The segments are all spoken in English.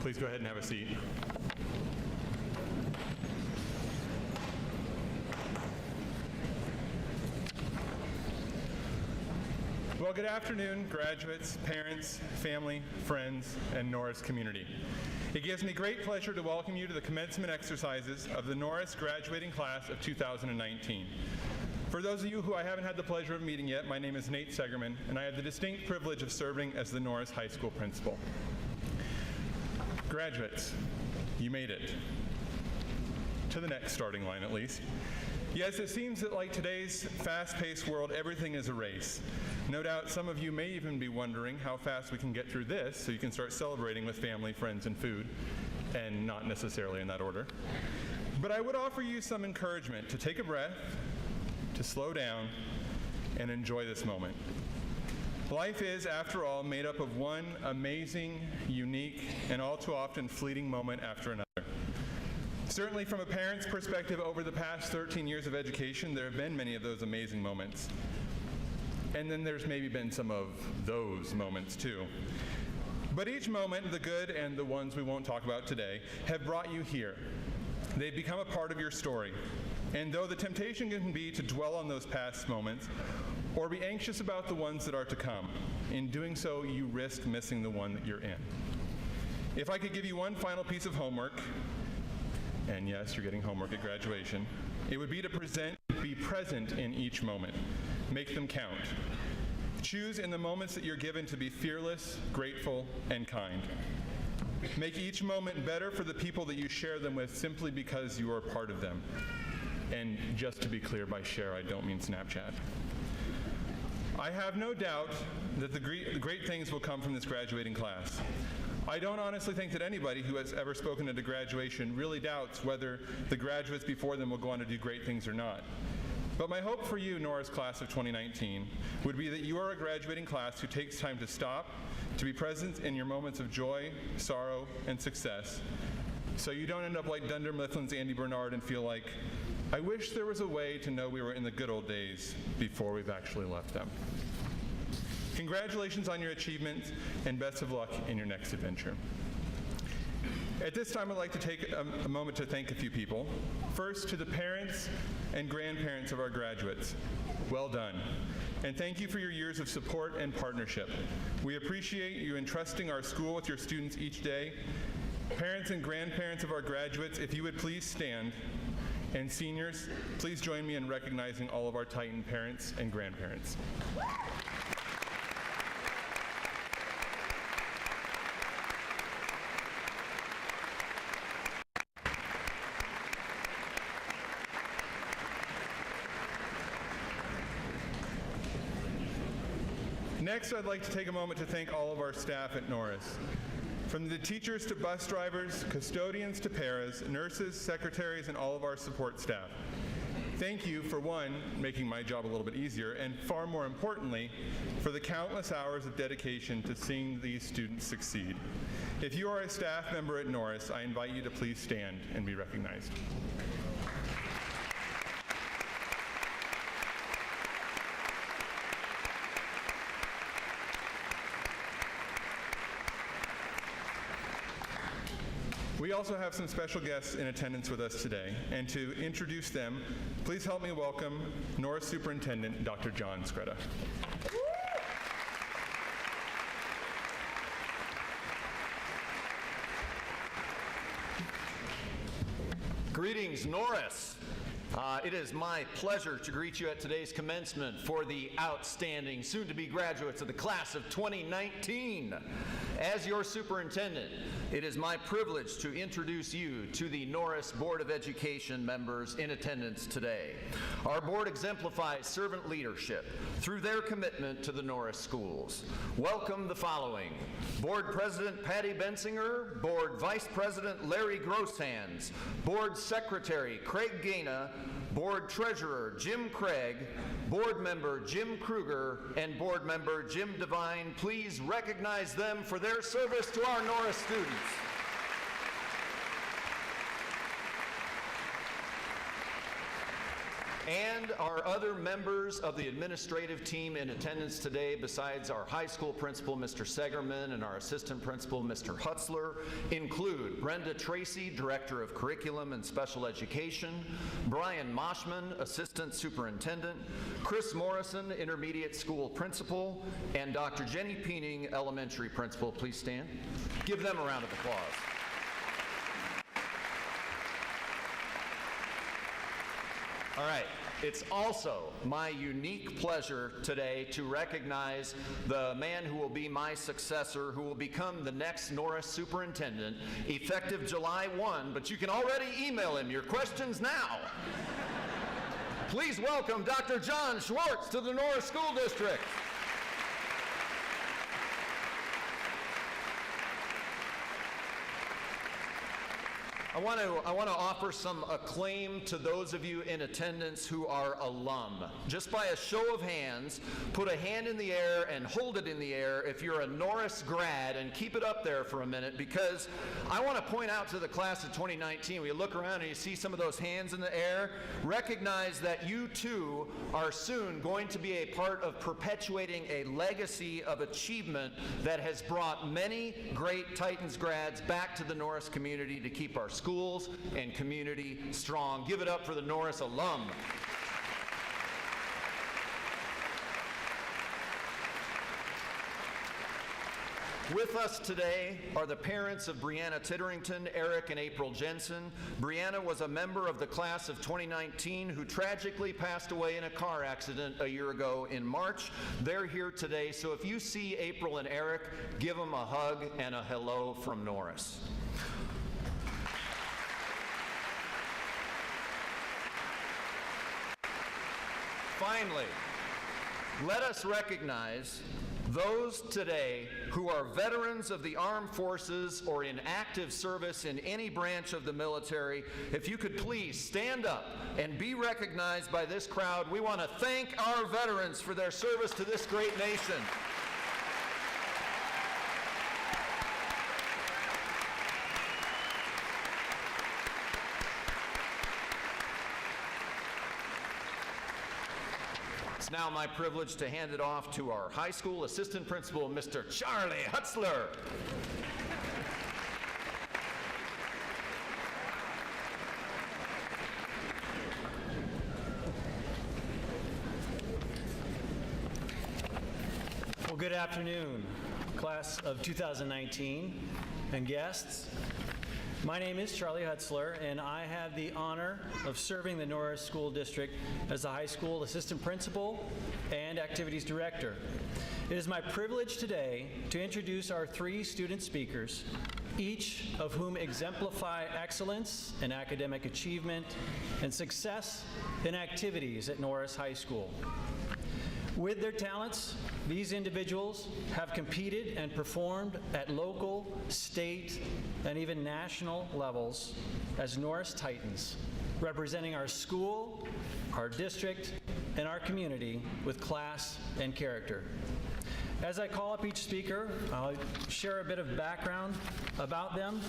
Please go ahead and have a seat. Well, good afternoon, graduates, parents, family, friends, and Norris community. It gives me great pleasure to welcome you to the commencement exercises of the Norris graduating class of 2019. For those of you who I haven't had the pleasure of meeting yet, my name is Nate Segerman, and I have the distinct privilege of serving as the Norris High School principal. Graduates, you made it. To the next starting line, at least. Yes, it seems that like today's fast-paced world, everything is a race. No doubt some of you may even be wondering how fast we can get through this so you can start celebrating with family, friends, and food, and not necessarily in that order. But I would offer you some encouragement to take a breath, to slow down, and enjoy this moment. Life is, after all, made up of one amazing, unique, and all too often fleeting moment after another. Certainly from a parent's perspective, over the past 13 years of education, there have been many of those amazing moments. And then there's maybe been some of those moments too. But each moment, the good and the ones we won't talk about today, have brought you here. They've become a part of your story. And though the temptation can be to dwell on those past moments, or be anxious about the ones that are to come, in doing so, you risk missing the one that you're in. If I could give you one final piece of homework, and yes, you're getting homework at graduation, it would be to be present in each moment. Make them count. Choose in the moments that you're given to be fearless, grateful, and kind. Make each moment better for the people that you share them with simply because you are part of them. And just to be clear, by share, I don't mean Snapchat. I have no doubt that the great things will come from this graduating class. I don't honestly think that anybody who has ever spoken at a graduation really doubts whether the graduates before them will go on to do great things or not. But my hope for you, Norris class of 2019, would be that you are a graduating class who takes time to stop, to be present in your moments of joy, sorrow, and success, so you don't end up like Dunder Mifflin's Andy Bernard and feel like, I wish there was a way to know we were in the good old days before we've actually left them. Congratulations on your achievements, and best of luck in your next adventure. At this time, I'd like to take a moment to thank a few people. First, to the parents and grandparents of our graduates. Well done. And thank you for your years of support and partnership. We appreciate you entrusting our school with your students each day. Parents and grandparents of our graduates, if you would please stand. And seniors, please join me in recognizing all of our Titan parents and grandparents. Next, I'd like to take a moment to thank all of our staff at Norris. From the teachers to bus drivers, custodians to paras, nurses, secretaries, and all of our support staff. Thank you for, one, making my job a little bit easier, and far more importantly, for the countless hours of dedication to seeing these students succeed. If you are a staff member at Norris, I invite you to please stand and be recognized. We also have some special guests in attendance with us today, and to introduce them, please help me welcome Norris Superintendent Dr. John Skretta. Greetings, Norris. It is my pleasure to greet you at today's commencement for the outstanding soon-to-be graduates of the class of 2019. As your superintendent, it is my privilege to introduce you to the Norris Board of Education members in attendance today. Our board exemplifies servant leadership through their commitment to the Norris schools. Welcome the following: Board President Patty Bensinger, Board Vice President Larry Grosshands, Board Secretary Craig Gaina, Board Treasurer Jim Craig, Board Member Jim Kruger, and Board Member Jim Devine. Please recognize them for their service to our Norris students. And our other members of the administrative team in attendance today, besides our high school principal, Mr. Segerman, and our assistant principal, Mr. Hutzler, include Brenda Tracy, Director of Curriculum and Special Education, Brian Moshman, Assistant Superintendent, Chris Morrison, Intermediate School Principal, and Dr. Jenny Peening, Elementary Principal. Please stand. Give them a round of applause. All right, it's also my unique pleasure today to recognize the man who will be my successor, who will become the next Norris superintendent, effective July 1, but you can already email him your questions now. Please welcome Dr. John Schwartz to the Norris School District. I want to offer some acclaim to those of you in attendance who are alum. Just by a show of hands, put a hand in the air and hold it in the air if you're a Norris grad, and keep it up there for a minute, because I want to point out to the class of 2019, when you look around and you see some of those hands in the air, recognize that you too are soon going to be a part of perpetuating a legacy of achievement that has brought many great Titans grads back to the Norris community to keep our schools and community strong. Give it up for the Norris alum. With us today are the parents of Brianna Titterington, Eric and April Jensen. Brianna was a member of the class of 2019 who tragically passed away in a car accident a year ago in March. They're here today, so if you see April and Eric, give them a hug and a hello from Norris. Finally, let us recognize those today who are veterans of the armed forces or in active service in any branch of the military. If you could please stand up and be recognized by this crowd. We want to thank our veterans for their service to this great nation. It's now my privilege to hand it off to our high school assistant principal, Mr. Charlie Hutzler. Well, good afternoon, class of 2019 and guests. My name is Charlie Hutzler, and I have the honor of serving the Norris School District as the high school assistant principal and activities director. It is my privilege today to introduce our three student speakers, each of whom exemplify excellence in academic achievement and success in activities at Norris High School. With their talents, these individuals have competed and performed at local, state, and even national levels as Norris Titans, representing our school, our district, and our community with class and character. As I call up each speaker, I'll share a bit of background about them.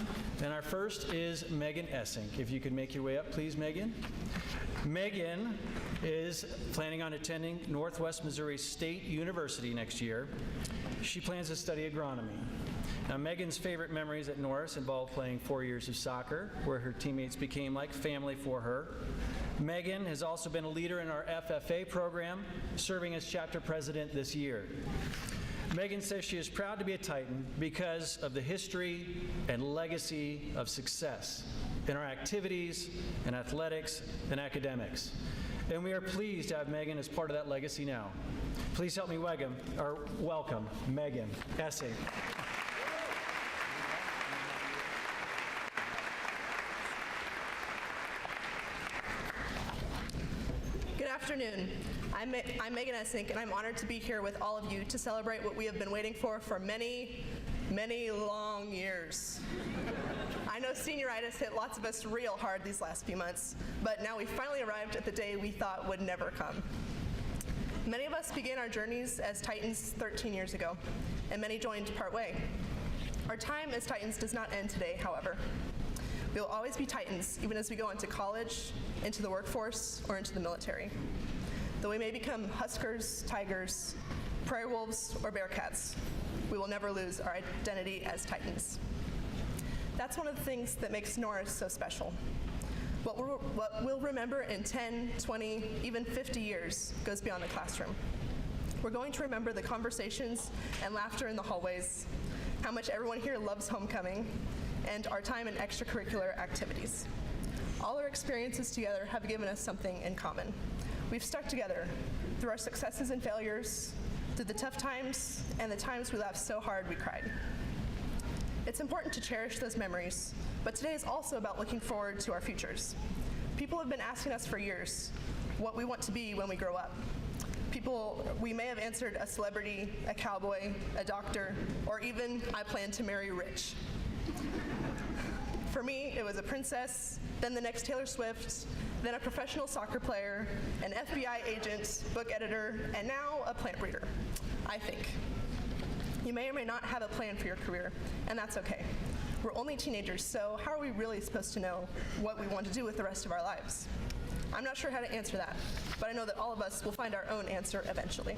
And our first is Megan Essing. If you could make your way up, please, Megan. Megan is planning on attending Northwest Missouri State University next year. She plans to study agronomy. Now, Megan's favorite memories at Norris involve playing 4 years of soccer, where her teammates became like family for her. Megan has also been a leader in our FFA program, serving as chapter president this year. Megan says she is proud to be a Titan because of the history and legacy of success in our activities, in athletics, and academics. And we are pleased to have Megan as part of that legacy now. Please help me welcome Megan Essing. Good afternoon. I'm Megan Essing, and I'm honored to be here with all of you to celebrate what we have been waiting for many, many long years. I know senioritis hit lots of us real hard these last few months, but now we finally arrived at the day we thought would never come. Many of us began our journeys as Titans 13 years ago, and many joined partway. Our time as Titans does not end today, however. We will always be Titans, even as we go into college, into the workforce, or into the military. Though we may become Huskers, Tigers, Prairie Wolves, or Bearcats, we will never lose our identity as Titans. That's one of the things that makes Norris so special. What we'll remember in 10, 20, even 50 years goes beyond the classroom. We're going to remember the conversations and laughter in the hallways, how much everyone here loves homecoming, and our time in extracurricular activities. All our experiences together have given us something in common. We've stuck together through our successes and failures, through the tough times, and the times we laughed so hard we cried. It's important to cherish those memories, but today is also about looking forward to our futures. People have been asking us for years what we want to be when we grow up. We may have answered a celebrity, a cowboy, a doctor, or even, I plan to marry rich. For me, it was a princess, then the next Taylor Swift, then a professional soccer player, an FBI agent, book editor, and now a plant breeder, I think. You may or may not have a plan for your career, and that's okay. We're only teenagers, so how are we really supposed to know what we want to do with the rest of our lives? I'm not sure how to answer that, but I know that all of us will find our own answer eventually.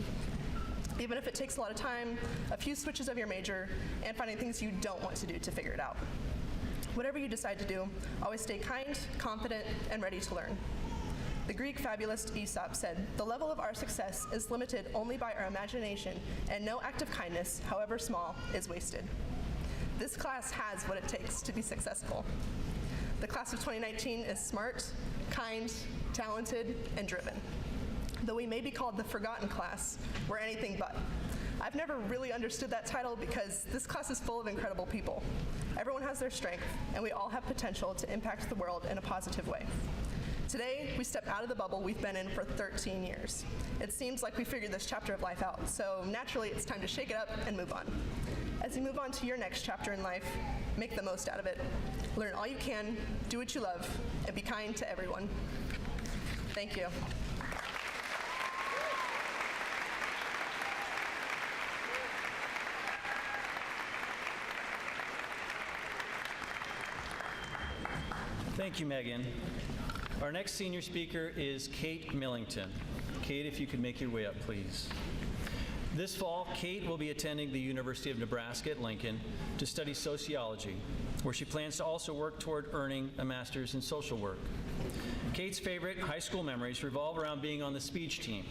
Even if it takes a lot of time, a few switches of your major, and finding things you don't want to do to figure it out. Whatever you decide to do, always stay kind, confident, and ready to learn. The Greek fabulist Aesop said, "The level of our success is limited only by our imagination, and no act of kindness, however small, is wasted." This class has what it takes to be successful. The class of 2019 is smart, kind, talented, and driven. Though we may be called the forgotten class, we're anything but. I've never really understood that title because this class is full of incredible people. Everyone has their strength, and we all have potential to impact the world in a positive way. Today, we step out of the bubble we've been in for 13 years. It seems like we figured this chapter of life out, so naturally it's time to shake it up and move on. As you move on to your next chapter in life, make the most out of it. Learn all you can, do what you love, and be kind to everyone. Thank you. Thank you, Megan. Our next senior speaker is Kate Millington. Kate, if you could make your way up, please. This fall, Kate will be attending the University of Nebraska at Lincoln to study sociology, where she plans to also work toward earning a master's in social work. Kate's favorite high school memories revolve around being on the speech team,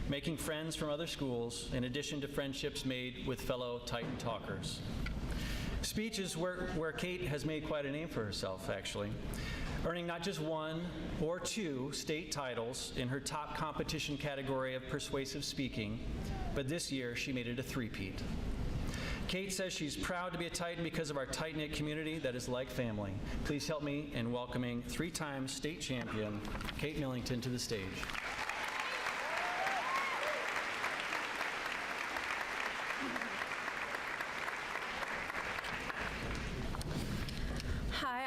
making friends from other schools, in addition to friendships made with fellow Titan talkers. Speech is where Kate has made quite a name for herself, actually, earning not just one or two state titles in her top competition category of persuasive speaking, but this year she made it a three-peat. Kate says she's proud to be a Titan because of our tight-knit community that is like family. Please help me in welcoming three-time state champion Kate Millington to the stage.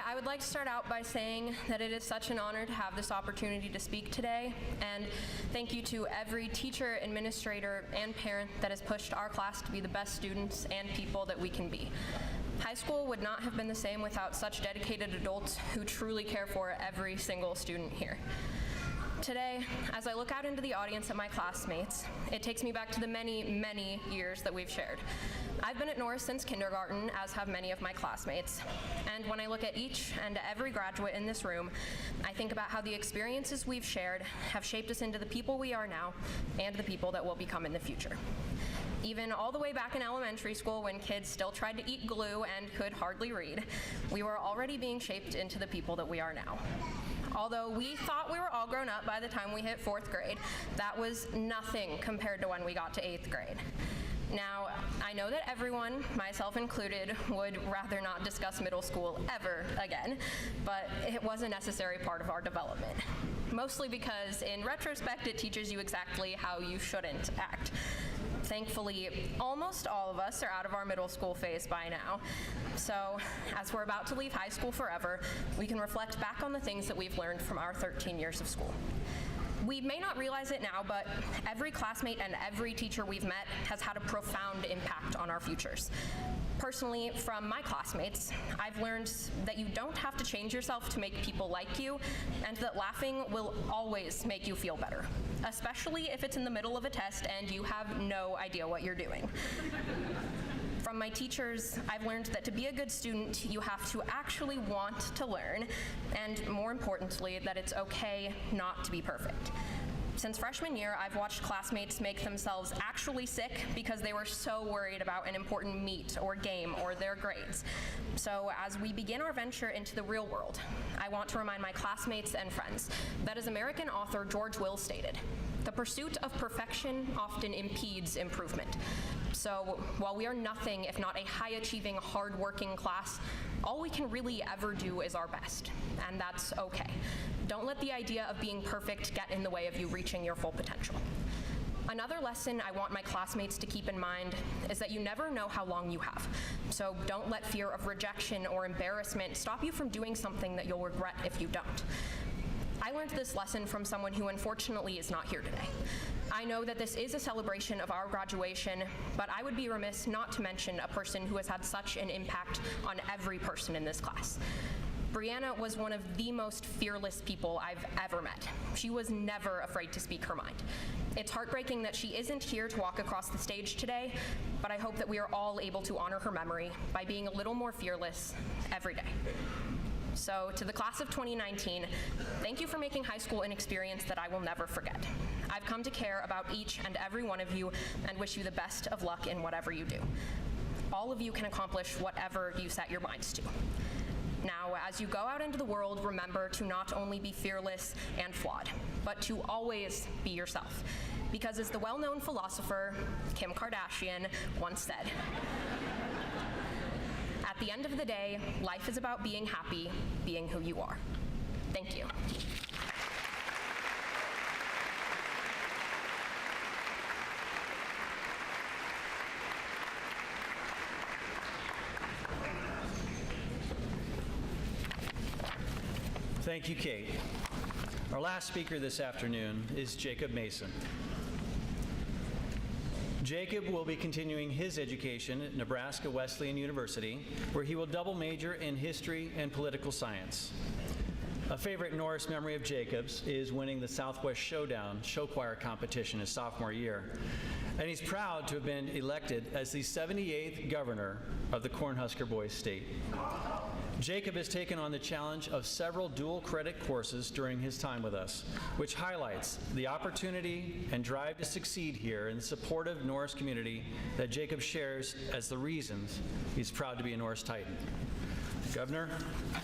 I would like to start out by saying that it is such an honor to have this opportunity to speak today, and thank you to every teacher, administrator, and parent that has pushed our class to be the best students and people that we can be. High school would not have been the same without such dedicated adults who truly care for every single student here. Today, as I look out into the audience at my classmates, it takes me back to the many, many years that we've shared. I've been at Norris since kindergarten, as have many of my classmates. And when I look at each and every graduate in this room, I think about how the experiences we've shared have shaped us into the people we are now and the people that will become in the future. Even all the way back in elementary school, when kids still tried to eat glue and could hardly read, we were already being shaped into the people that we are now. Although we thought we were all grown up by the time we hit 4th grade, that was nothing compared to when we got to 8th grade. Now, I know that everyone, myself included, would rather not discuss middle school ever again, but it was a necessary part of our development. Mostly because, in retrospect, it teaches you exactly how you shouldn't act. Thankfully, almost all of us are out of our middle school phase by now. So, as we're about to leave high school forever, we can reflect back on the things that we've learned from our 13 years of school. We may not realize it now, but every classmate and every teacher we've met has had a profound impact on our futures. Personally, from my classmates, I've learned that you don't have to change yourself to make people like you, and that laughing will always make you feel better, especially if it's in the middle of a test and you have no idea what you're doing. From my teachers, I've learned that to be a good student, you have to actually want to learn, and more importantly, that it's okay not to be perfect. Since freshman year, I've watched classmates make themselves actually sick because they were so worried about an important meet or game or their grades. So as we begin our venture into the real world, I want to remind my classmates and friends that as American author George Will stated, the pursuit of perfection often impedes improvement. So while we are nothing if not a high-achieving, hard-working class, all we can really ever do is our best, and that's okay. Don't let the idea of being perfect get in the way of you reaching your full potential. Another lesson I want my classmates to keep in mind is that you never know how long you have. So don't let fear of rejection or embarrassment stop you from doing something that you'll regret if you don't. I learned this lesson from someone who unfortunately is not here today. I know that this is a celebration of our graduation, but I would be remiss not to mention a person who has had such an impact on every person in this class. Brianna was one of the most fearless people I've ever met. She was never afraid to speak her mind. It's heartbreaking that she isn't here to walk across the stage today, but I hope that we are all able to honor her memory by being a little more fearless every day. So to the class of 2019, thank you for making high school an experience that I will never forget. I've come to care about each and every one of you and wish you the best of luck in whatever you do. All of you can accomplish whatever you set your minds to. Now, as you go out into the world, remember to not only be fearless and flawed, but to always be yourself. Because as the well-known philosopher Kim Kardashian once said, at the end of the day, life is about being happy, being who you are. Thank you. Thank you, Kate. Our last speaker this afternoon is Jacob Mason. Jacob will be continuing his education at Nebraska Wesleyan University, where he will double major in history and political science. A favorite Norris memory of Jacob's is winning the Southwest Showdown show choir competition his sophomore year. And he's proud to have been elected as the 78th governor of the Cornhusker Boys State. Jacob has taken on the challenge of several dual credit courses during his time with us, which highlights the opportunity and drive to succeed here in the supportive Norris community that Jacob shares as the reasons he's proud to be a Norris Titan. Governor,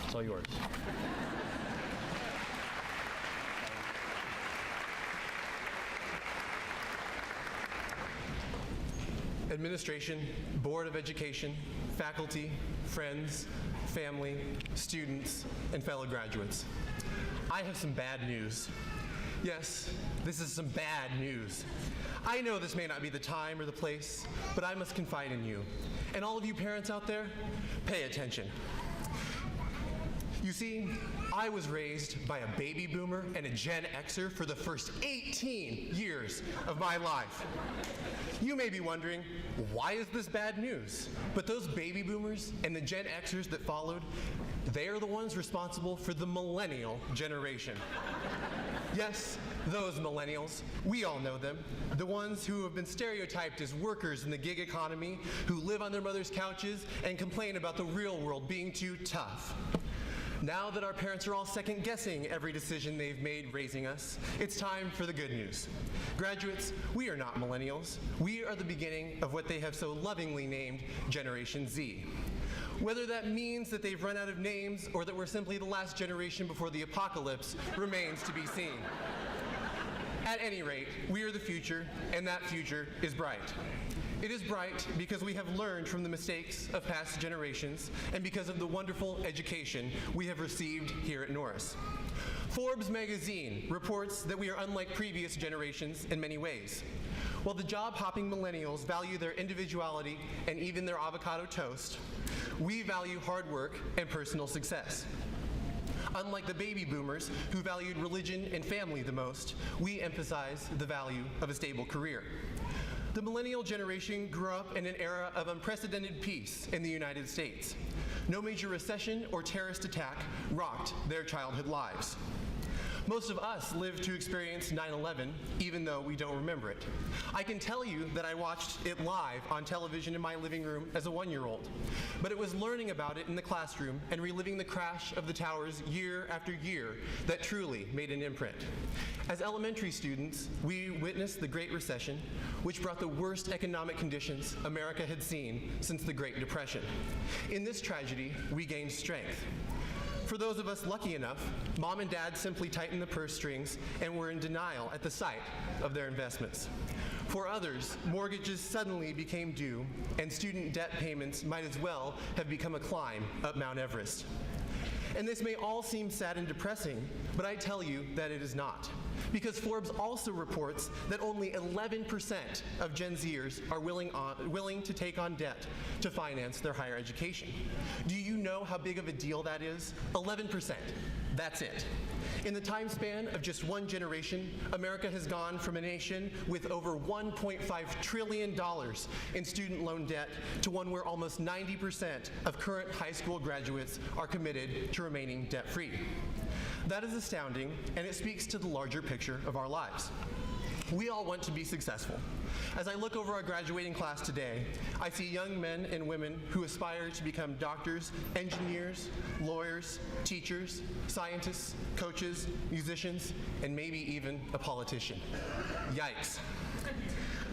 it's all yours. Administration, Board of Education, faculty, friends, family, students, and fellow graduates. I have some bad news. Yes, this is some bad news. I know this may not be the time or the place, but I must confide in you. And all of you parents out there, pay attention. You see, I was raised by a baby boomer and a Gen Xer for the first 18 years of my life. You may be wondering, why is this bad news? But those baby boomers and the Gen Xers that followed, they are the ones responsible for the millennial generation. Yes, those millennials, we all know them, the ones who have been stereotyped as workers in the gig economy, who live on their mother's couches and complain about the real world being too tough. Now that our parents are all second-guessing every decision they've made raising us, it's time for the good news. Graduates, we are not millennials. We are the beginning of what they have so lovingly named Generation Z. Whether that means that they've run out of names or that we're simply the last generation before the apocalypse remains to be seen. At any rate, we are the future, and that future is bright. It is bright because we have learned from the mistakes of past generations and because of the wonderful education we have received here at Norris. Forbes magazine reports that we are unlike previous generations in many ways. While the job-hopping millennials value their individuality and even their avocado toast, we value hard work and personal success. Unlike the baby boomers who valued religion and family the most, we emphasize the value of a stable career. The millennial generation grew up in an era of unprecedented peace in the United States. No major recession or terrorist attack rocked their childhood lives. Most of us lived to experience 9/11, even though we don't remember it. I can tell you that I watched it live on television in my living room as a 1-year-old, but it was learning about it in the classroom and reliving the crash of the towers year after year that truly made an imprint. As elementary students, we witnessed the Great Recession, which brought the worst economic conditions America had seen since the Great Depression. In this tragedy, we gained strength. For those of us lucky enough, Mom and Dad simply tightened the purse strings and were in denial at the sight of their investments. For others, mortgages suddenly became due, and student debt payments might as well have become a climb up Mount Everest. And this may all seem sad and depressing, but I tell you that it is not. Because Forbes also reports that only 11% of Gen Zers are willing to take on debt to finance their higher education. Do you know how big of a deal that is? 11%. That's it. In the time span of just one generation, America has gone from a nation with over $1.5 trillion in student loan debt to one where almost 90% of current high school graduates are committed to remaining debt-free. That is astounding, and it speaks to the larger picture of our lives. We all want to be successful. As I look over our graduating class today, I see young men and women who aspire to become doctors, engineers, lawyers, teachers, scientists, coaches, musicians, and maybe even a politician. Yikes.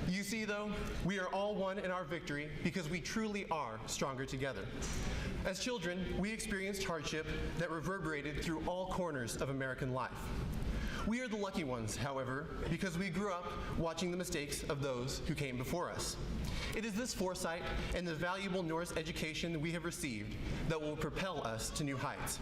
You see, though, we are all one in our victory because we truly are stronger together. As children, we experienced hardship that reverberated through all corners of American life. We are the lucky ones, however, because we grew up watching the mistakes of those who came before us. It is this foresight and the valuable Norris education we have received that will propel us to new heights.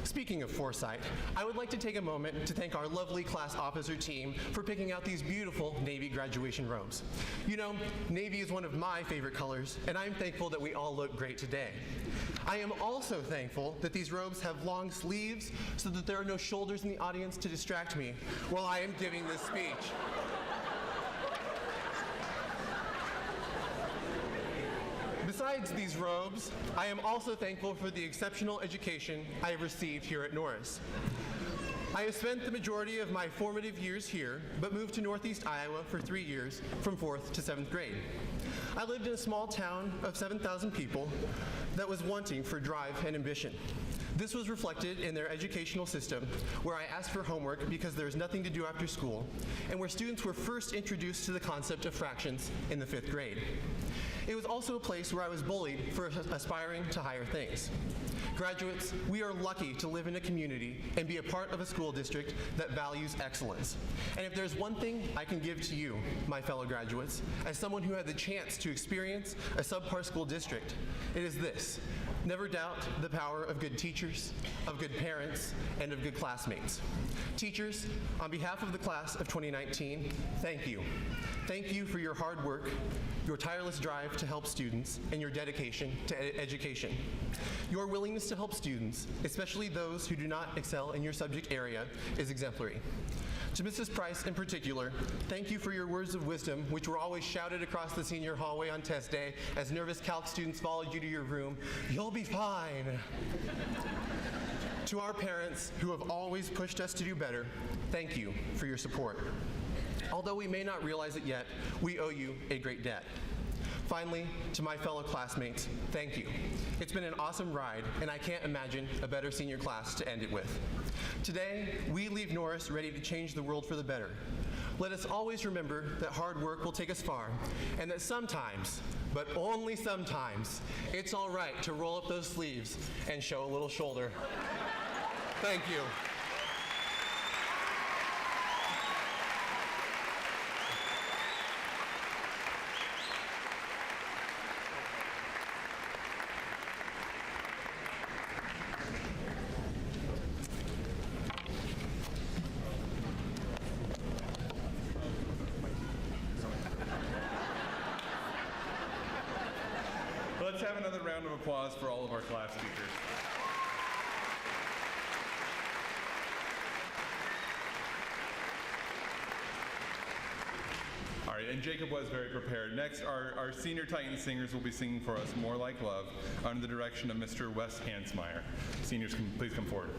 Speaking of foresight, I would like to take a moment to thank our lovely class officer team for picking out these beautiful Navy graduation robes. You know, Navy is one of my favorite colors, and I'm thankful that we all look great today. I am also thankful that these robes have long sleeves so that there are no shoulders in the audience to distract me while I am giving this speech. Besides these robes, I am also thankful for the exceptional education I have received here at Norris. I have spent the majority of my formative years here, but moved to Northeast Iowa for 3 years, from 4th to 7th grade. I lived in a small town of 7,000 people that was wanting for drive and ambition. This was reflected in their educational system, where I asked for homework because there was nothing to do after school, and where students were first introduced to the concept of fractions in the 5th grade. It was also a place where I was bullied for aspiring to higher things. Graduates, we are lucky to live in a community and be a part of a school district that values excellence. And if there's one thing I can give to you, my fellow graduates, as someone who had the chance to experience a subpar school district, it is this: never doubt the power of good teachers, of good parents, and of good classmates. Teachers, on behalf of the class of 2019, thank you. Thank you for your hard work, your tireless drive to help students, and your dedication to education. Your willingness to help students, especially those who do not excel in your subject area, is exemplary. To Mrs. Price in particular, thank you for your words of wisdom, which were always shouted across the senior hallway on test day as nervous calc students followed you to your room. You'll be fine. To our parents, who have always pushed us to do better, thank you for your support. Although we may not realize it yet, we owe you a great debt. Finally, to my fellow classmates, thank you. It's been an awesome ride, and I can't imagine a better senior class to end it with. Today, we leave Norris ready to change the world for the better. Let us always remember that hard work will take us far, and that sometimes, but only sometimes, it's all right to roll up those sleeves and show a little shoulder. Thank you. Let's have another round of applause for all of our class teachers. and Jacob was very prepared. Next, our senior Titan singers will be singing for us More Like Love under the direction of Mr. Wes Hansmeyer. Seniors, please come forward.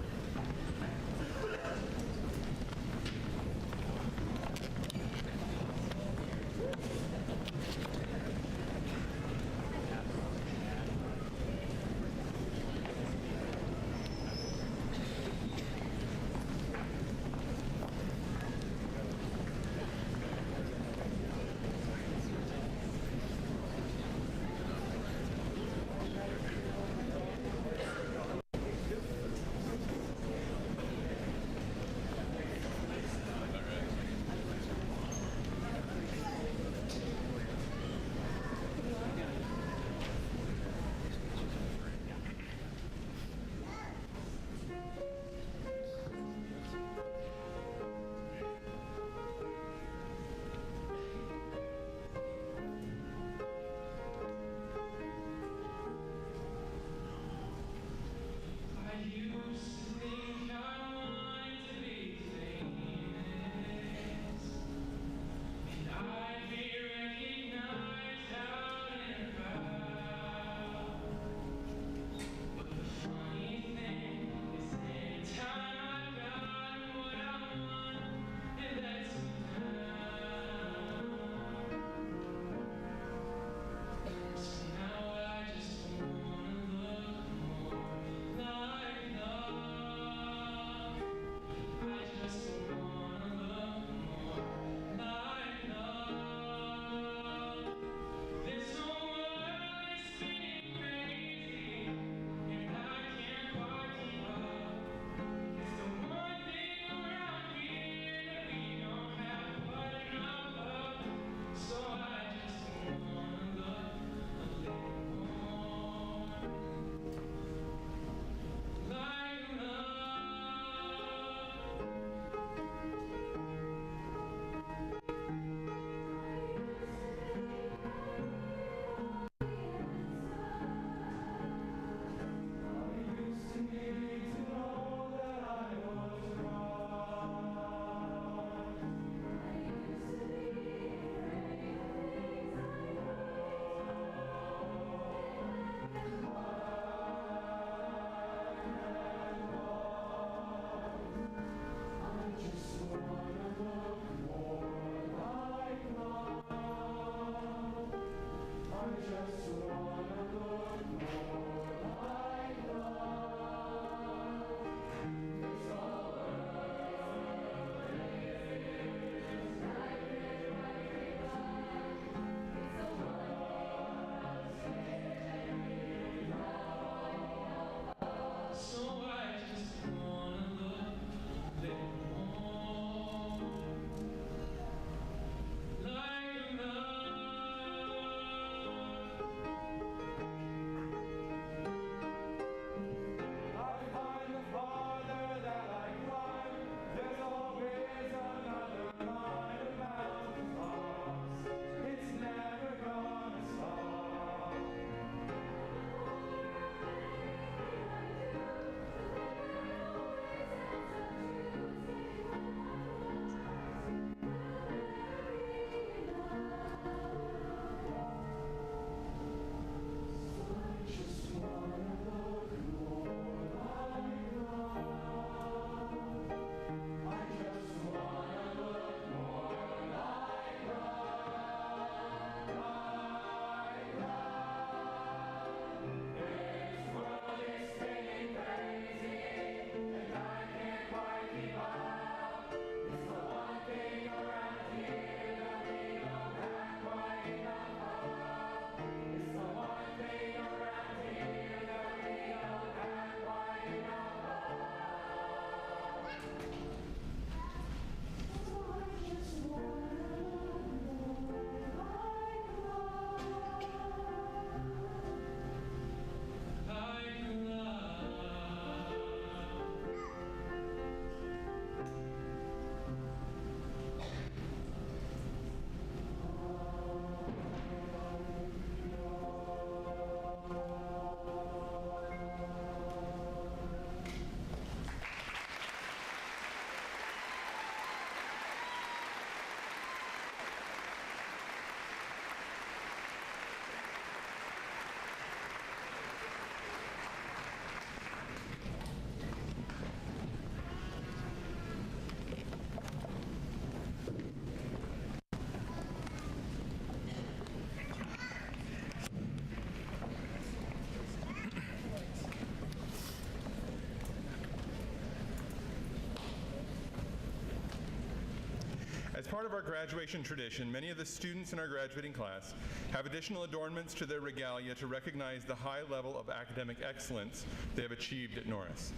part of our graduation tradition, many of the students in our graduating class have additional adornments to their regalia to recognize the high level of academic excellence they have achieved at Norris.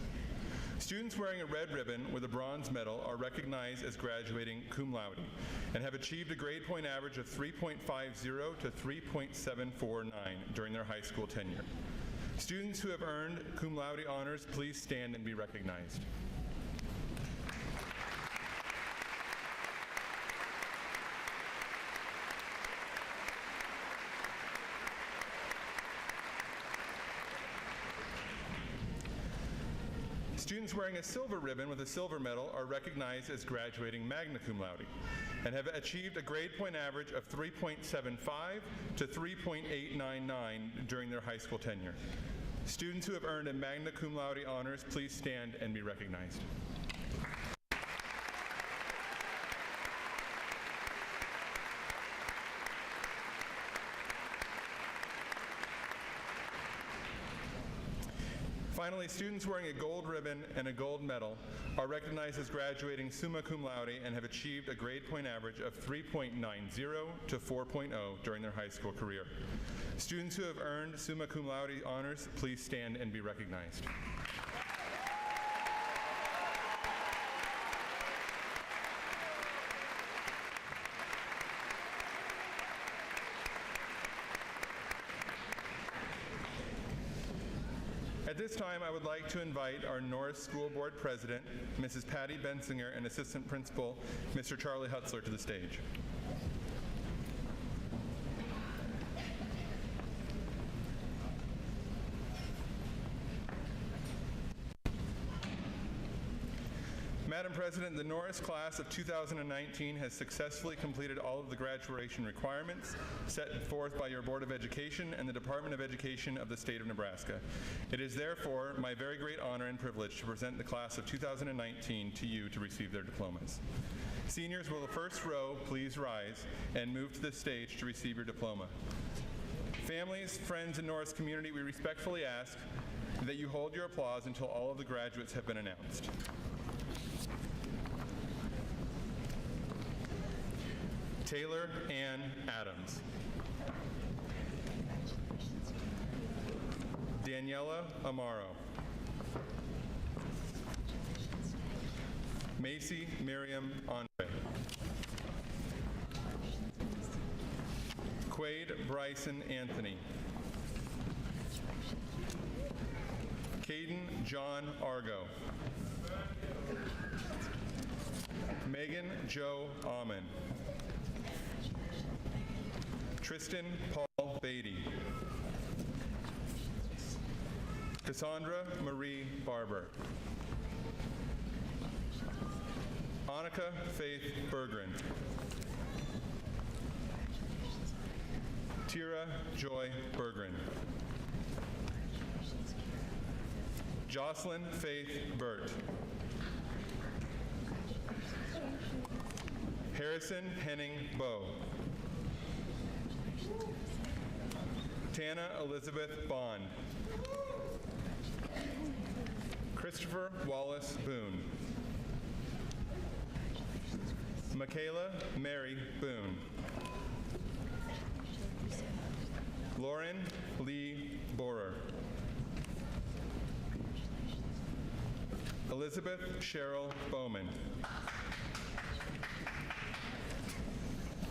Students wearing a red ribbon with a bronze medal are recognized as graduating cum laude and have achieved a grade point average of 3.50 to 3.749 during their high school tenure. Students who have earned cum laude honors, please stand and be recognized. Students wearing a silver ribbon with a silver medal are recognized as graduating magna cum laude and have achieved a grade point average of 3.75 to 3.899 during their high school tenure. Students who have earned a magna cum laude honors, please stand and be recognized. Finally, students wearing a gold ribbon and a gold medal are recognized as graduating summa cum laude and have achieved a grade point average of 3.90 to 4.0 during their high school career. Students who have earned summa cum laude honors, please stand and be recognized. At this time, I would like to invite our Norris School Board President, Mrs. Patty Bensinger, and Assistant Principal, Mr. Charlie Hutzler, to the stage. Madam President, the Norris class of 2019 has successfully completed all of the graduation requirements set forth by your Board of Education and the Department of Education of the state of Nebraska. It is therefore my very great honor and privilege to present the class of 2019 to you to receive their diplomas. Seniors, will the first row please rise and move to the stage to receive your diploma. Families, friends, and Norris community, we respectfully ask that you hold your applause until all of the graduates have been announced. Taylor Ann Adams. Daniela Amaro. Macy Miriam Andre. Quade Bryson Anthony. Caden John Argo. Megan Joe Amon. Tristan Paul Beatty. Cassandra Marie Barber. Annika Faith Bergren. Tira Joy Bergren. Jocelyn Faith Burt. Harrison Henning Bowe. Tana Elizabeth Bond. Christopher Wallace Boone. Michaela Mary Boone. Lauren Lee Borer. Elizabeth Cheryl Bowman.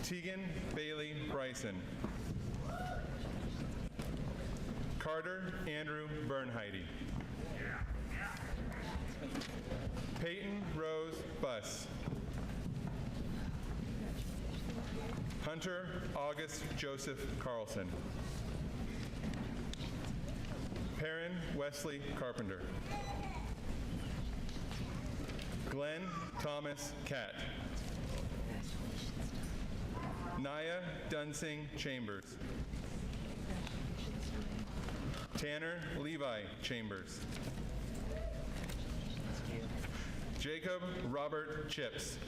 Tegan Bailey Bryson. Carter Andrew Bernheide. Peyton Rose Buss. Hunter August Joseph Carlson. Perrin Wesley Carpenter. Glenn Thomas Catt. Naya Dunsing Chambers. Tanner Levi Chambers. Jacob Robert Chips.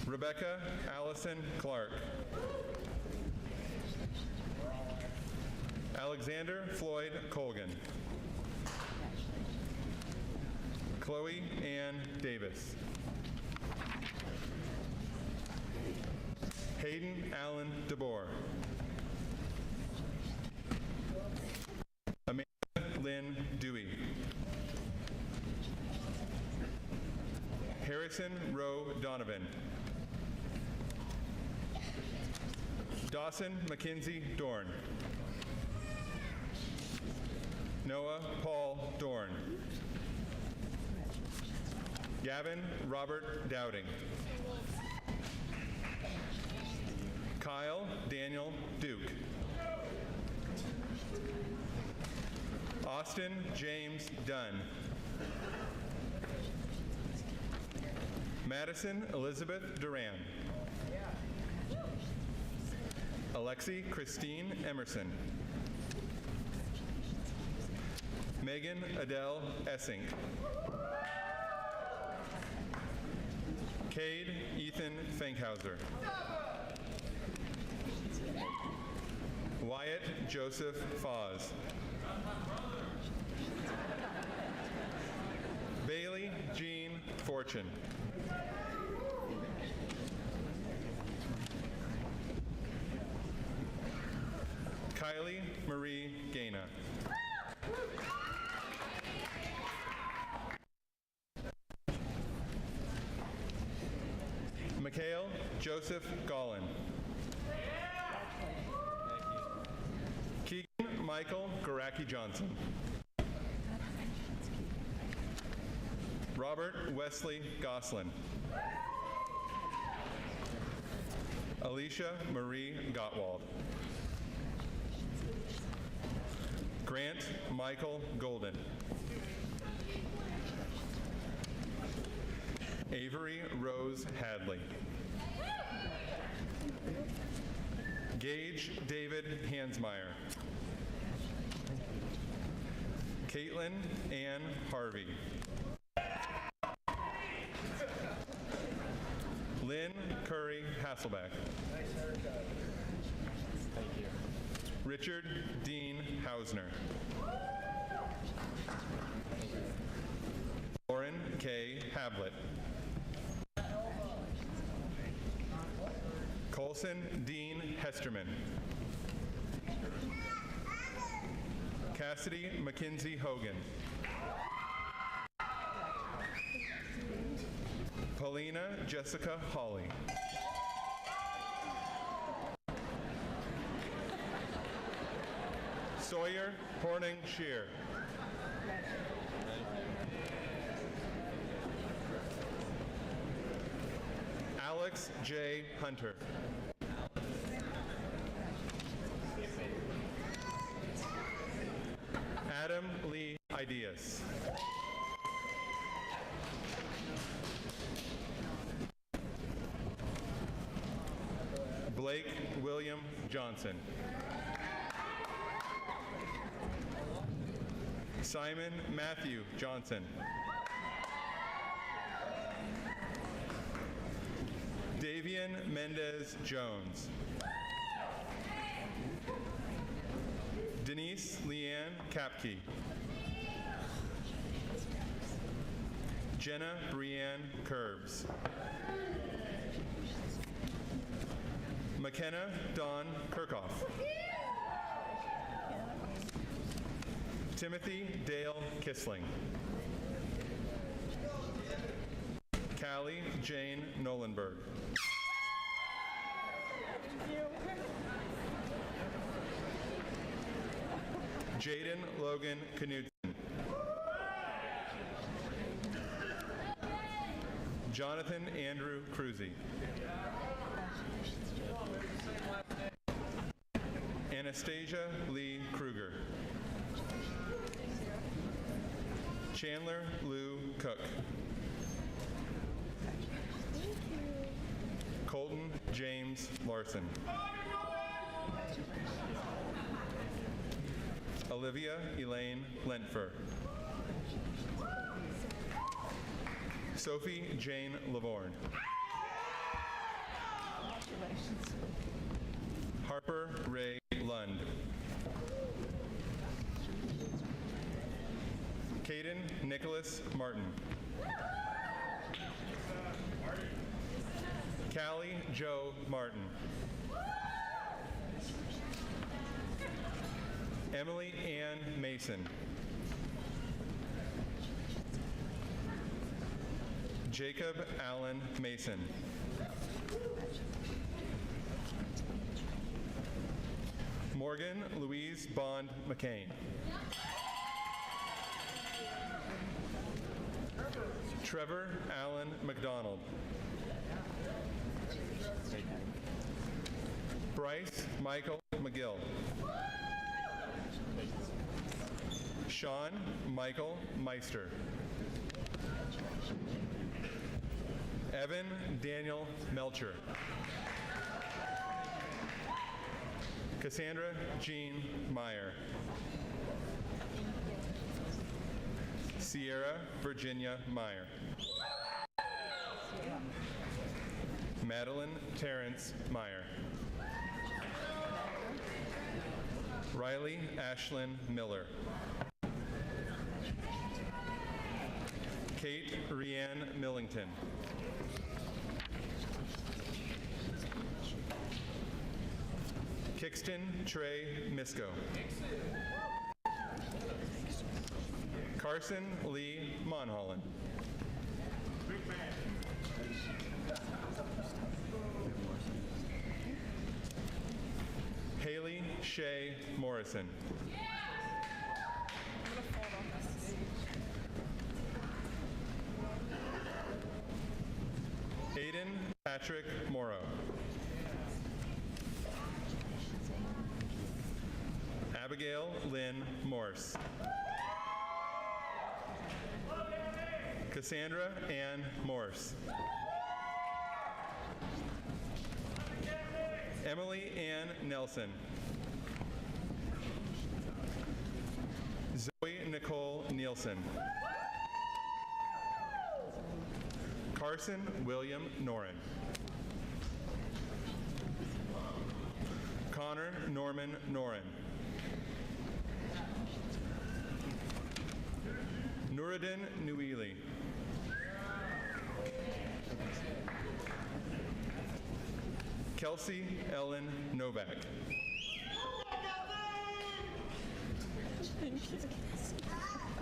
Rebecca Allison Clark. Alexander Floyd Colgan. Chloe Ann Davis. Hayden Allen DeBoer. Amanda Lynn Dewey. Harrison Rowe Donovan. Dawson Mackenzie Dorn. Noah Paul Dorn. Gavin Robert Dowding. Kyle Daniel Duke. Austin James Dunn. Madison Elizabeth Duran. Alexi Christine Emerson. Megan Adele Essing. Cade Ethan Fankhauser. Wyatt Joseph Foz. Bailey Jean Fortune. Kylie Marie Gaina. Mikhail Joseph Gollin. Keegan Michael Garacki Johnson. Robert Wesley Goslin. Alicia Marie Gottwald. Grant Michael Golden. Avery Rose Hadley. Gage David Hansmeyer. Caitlin Ann Harvey. Lynn Curry Hasselbeck. Thank you. Richard Dean Hausner. Lauren K. Havlet. Colson Dean Hesterman. Cassidy Mackenzie Hogan. Paulina Jessica Hawley. Sawyer Horning Shear. Alex J. Hunter. Adam Lee Ideas. Blake William Johnson. Simon Matthew Johnson. Davian Mendez Jones. Denise Leanne Kapke. Jenna Brianne Curbs. McKenna Dawn Kirkhoff. Timothy Dale Kissling. Callie Jane Nolenberg. Jaden Logan Knudsen. Jonathan Andrew Cruzy. Anastasia Lee Kruger. Chandler Lou Cook. Colton James Larson. Olivia Elaine Lentfer. Sophie Jane Lavorne. Harper Ray Lund. Caden Nicholas Martin. Callie Joe Martin. Emily Ann Mason. Jacob Allen Mason. Morgan Louise Bond McCain. Trevor Allen McDonald. Bryce Michael McGill. Sean Michael Meister. Evan Daniel Melcher. Cassandra Jean Meyer. Sierra Virginia Meyer. Madeline Terrence Meyer. Riley Ashlyn Miller. Kate Rianne Millington. Kixton Trey Misco. Carson Lee Monholland. Haley Shea Morrison. Aiden Patrick Morrow. Abigail Lynn Morse. Cassandra Ann Morse. Emily Ann Nelson. Zoe Nicole Nielsen. Carson William Noren. Connor Norman Noren. Nuruddin Nuili. Kelsey Ellen Novak.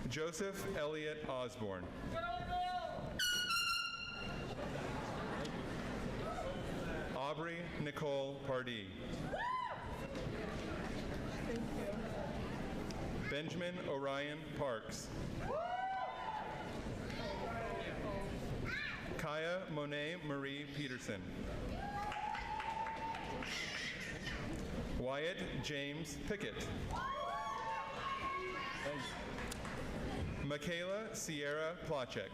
Joseph Elliott Osborne. Aubrey Nicole Pardee. Benjamin Orion Parks. Kaya Monet Marie Peterson. Wyatt James Pickett. Michaela Sierra Plachek.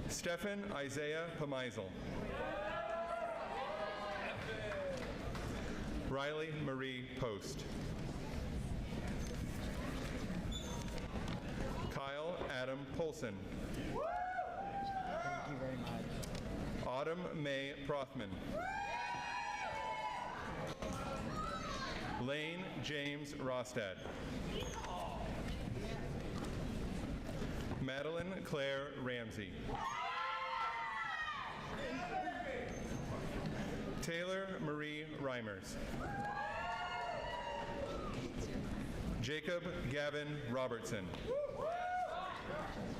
Stefan Isaiah Pamizel. Riley Marie Post. Kyle Adam Polson. Thank you very much. Autumn May Prothman. Lane James Rostad. Madeline Claire Ramsey. Taylor Marie Reimers. Jacob Gavin Robertson.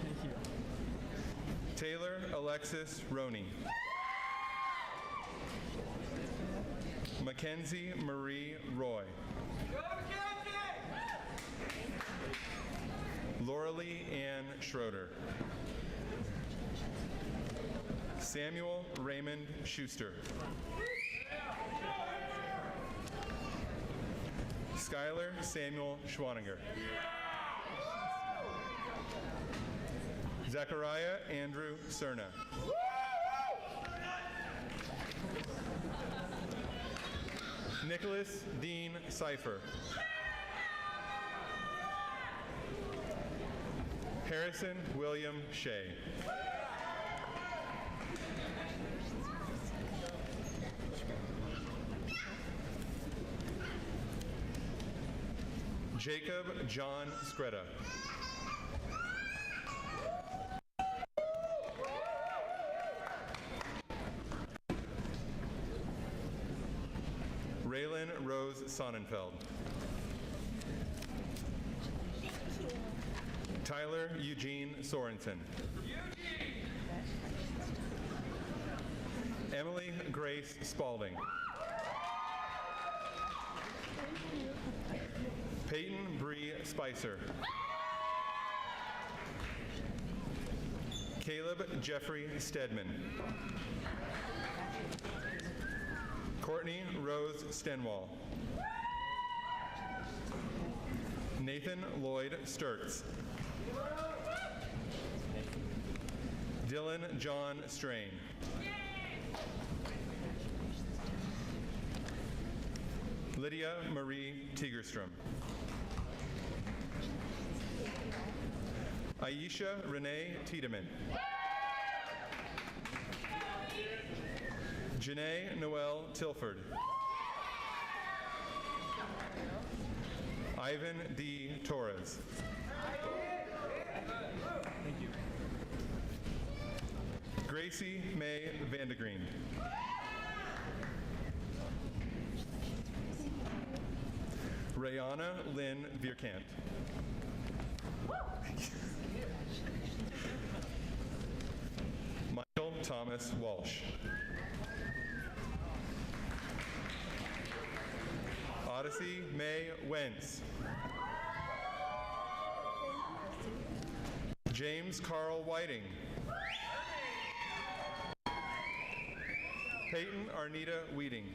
Thank you. Taylor Alexis Roney. Mackenzie Marie Roy. Lauralee Ann Schroeder. Samuel Raymond Schuster. Skylar Samuel Schwaninger. Zachariah Andrew Cerna. Nicholas Dean Cipher. Harrison William Shea. Jacob John Scretta. Sonnenfeld. Tyler Eugene Sorensen. Emily Grace Spalding. Peyton Bree Spicer. Caleb Jeffrey Stedman. Courtney Rose Stenwall. Nathan Lloyd Sturts. Dylan John Strain. Lydia Marie Tigerstrom. Aisha Renee Tiedemann. Janae Noel Tilford. Ivan D. Torres. Thank you. Gracie May Vandegreen. Rayana Lynn Vierkant. Michael Thomas Walsh. Odyssey May Wentz. James Carl Whiting. Peyton Arnita Weeding.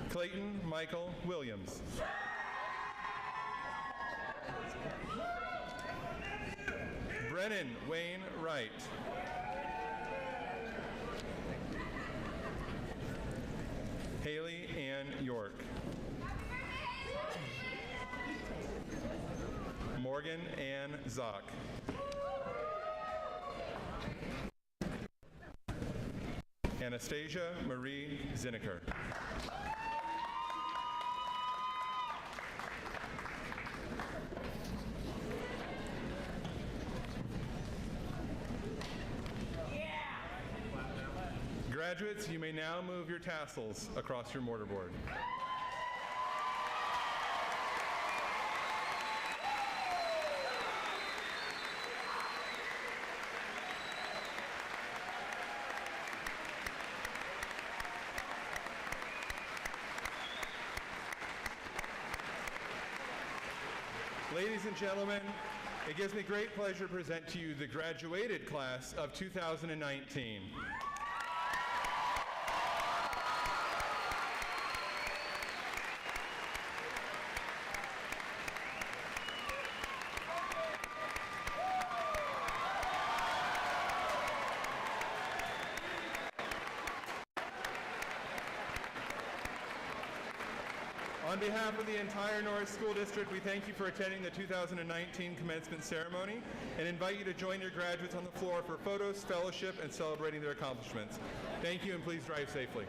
Clayton Michael Williams. Brennan Wayne Wright. Haley Ann York. Morgan Ann Zock. Anastasia Marie Zinneker. Graduates, you may now move your tassels across your mortarboard. Ladies and gentlemen, it gives me great pleasure to present to you the graduated class of 2019. On behalf of the entire Norris School District, we thank you for attending the 2019 commencement ceremony and invite you to join your graduates on the floor for photos, fellowship, and celebrating their accomplishments. Thank you, and please drive safely.